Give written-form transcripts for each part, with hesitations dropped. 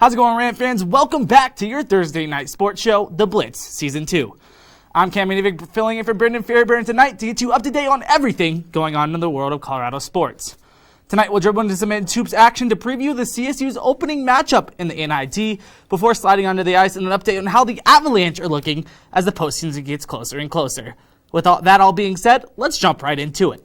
How's it going, Ram fans? Welcome back to your Thursday night sports show, The Blitz, Season 2. I'm Cameron Evig, filling in for Brendan Fairbairn tonight to get you up to date on everything going on in the world of Colorado sports. Tonight, we'll dribble into some men's hoops action to preview the CSU's opening matchup in the NIT before sliding onto the ice and an update on how the Avalanche are looking as the postseason gets closer and closer. With that all being said, let's jump right into it.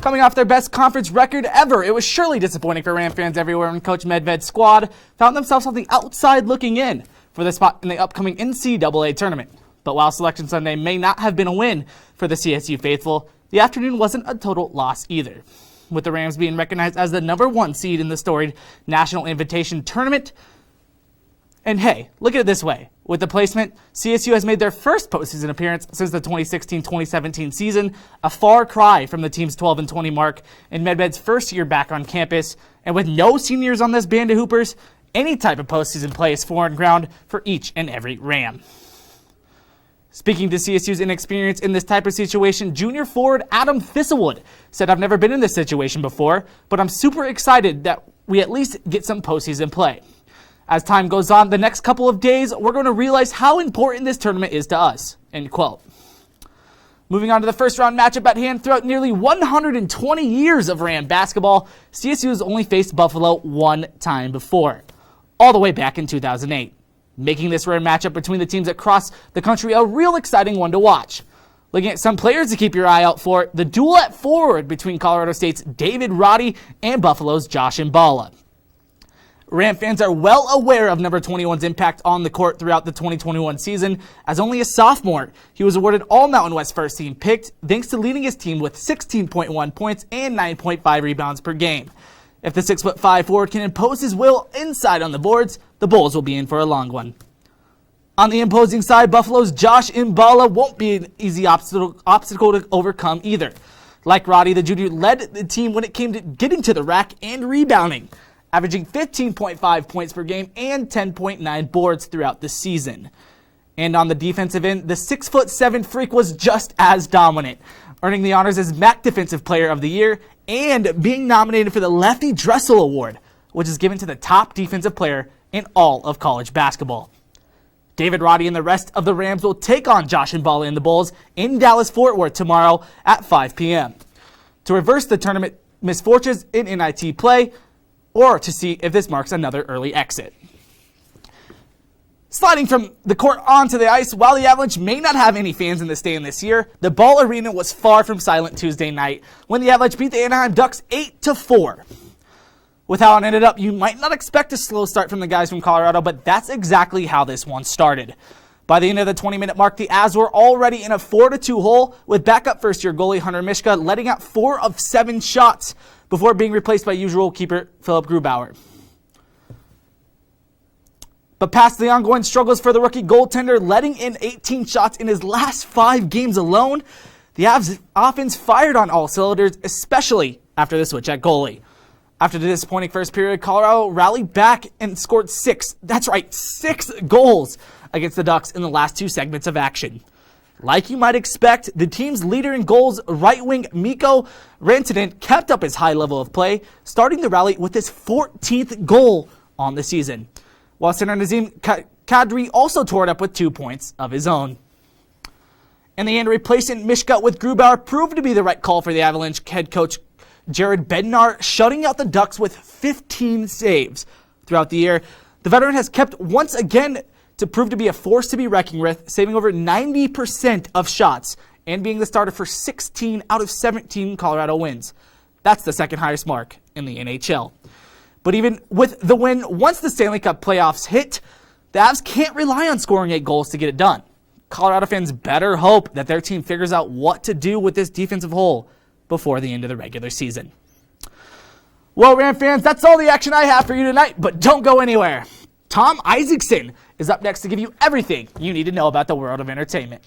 Coming off their best conference record ever, it was surely disappointing for Ram fans everywhere when Coach Medved's squad found themselves on the outside looking in for the spot in the upcoming NCAA tournament. But while Selection Sunday may not have been a win for the CSU faithful, the afternoon wasn't a total loss either, with the Rams being recognized as the #1 seed in the storied National Invitation Tournament. And hey, look at it this way. With the placement, CSU has made their first postseason appearance since the 2016-2017 season, a far cry from the team's 12-20 mark in Medved's first year back on campus. And with no seniors on this band of hoopers, any type of postseason play is foreign ground for each and every Ram. Speaking to CSU's inexperience in this type of situation, junior forward Adam Thistlewood said, "I've never been in this situation before, but I'm super excited that we at least get some postseason play. As time goes on, the next couple of days, we're going to realize how important this tournament is to us." End quote. Moving on to the first round matchup at hand, throughout nearly 120 years of Ram basketball, CSU has only faced Buffalo one time before, all the way back in 2008, making this rare matchup between the teams across the country a real exciting one to watch. Looking at some players to keep your eye out for, the duel at forward between Colorado State's David Roddy and Buffalo's Josh Mballa. Ram fans are well aware of number 21's impact on the court throughout the 2021 season. As only a sophomore, he was awarded All-Mountain West first team picked, thanks to leading his team with 16.1 points and 9.5 rebounds per game. If the 6'5" forward can impose his will inside on the boards, the Bulls will be in for a long one. On the imposing side, Buffalo's Josh Mballa won't be an easy obstacle to overcome either. Like Roddy, the junior led the team when it came to getting to the rack and rebounding, averaging 15.5 points per game and 10.9 boards throughout the season. And on the defensive end, the 6'7" freak was just as dominant, earning the honors as MAC Defensive Player of the Year and being nominated for the Lefty Dressel Award, which is given to the top defensive player in all of college basketball. David Roddy and the rest of the Rams will take on Josh Mballa and the Bulls in Dallas-Fort Worth tomorrow at 5 p.m. to reverse the tournament misfortunes in NIT play, or to see if this marks another early exit. Sliding from the court onto the ice, while the Avalanche may not have any fans in the stand this year, the Ball Arena was far from silent Tuesday night when the Avalanche beat the Anaheim Ducks 8-4. With how it ended up, you might not expect a slow start from the guys from Colorado, but that's exactly how this one started. By the end of the 20-minute mark, the Avs were already in a 4-2 hole, with backup first-year goalie Hunter Mishka letting out 4 of 7 shots before being replaced by usual keeper Philip Grubauer. But past the ongoing struggles for the rookie goaltender, letting in 18 shots in his last 5 games alone, the Avs offense fired on all cylinders, especially after the switch at goalie. After the disappointing first period, Colorado rallied back and scored 6 goals against the Ducks in the last 2 segments of action. Like you might expect, the team's leader in goals, right wing Mikko Rantanen, kept up his high level of play, starting the rally with his 14th goal on the season, while center Nazim Kadri also tore it up with 2 points of his own. In the end, replacing Mishka with Grubauer proved to be the right call for the Avalanche head coach Jared Bednar, shutting out the Ducks with 15 saves throughout the year. The veteran has kept once again to prove to be a force to be reckoned with, saving over 90% of shots and being the starter for 16 out of 17 Colorado wins. That's the second highest mark in the NHL. But even with the win, once the Stanley Cup playoffs hit, the Avs can't rely on scoring 8 goals to get it done. Colorado fans better hope that their team figures out what to do with this defensive hole before the end of the regular season. Well, Ram fans, that's all the action I have for you tonight, but don't go anywhere. Tom Isaacson is up next to give you everything you need to know about the world of entertainment.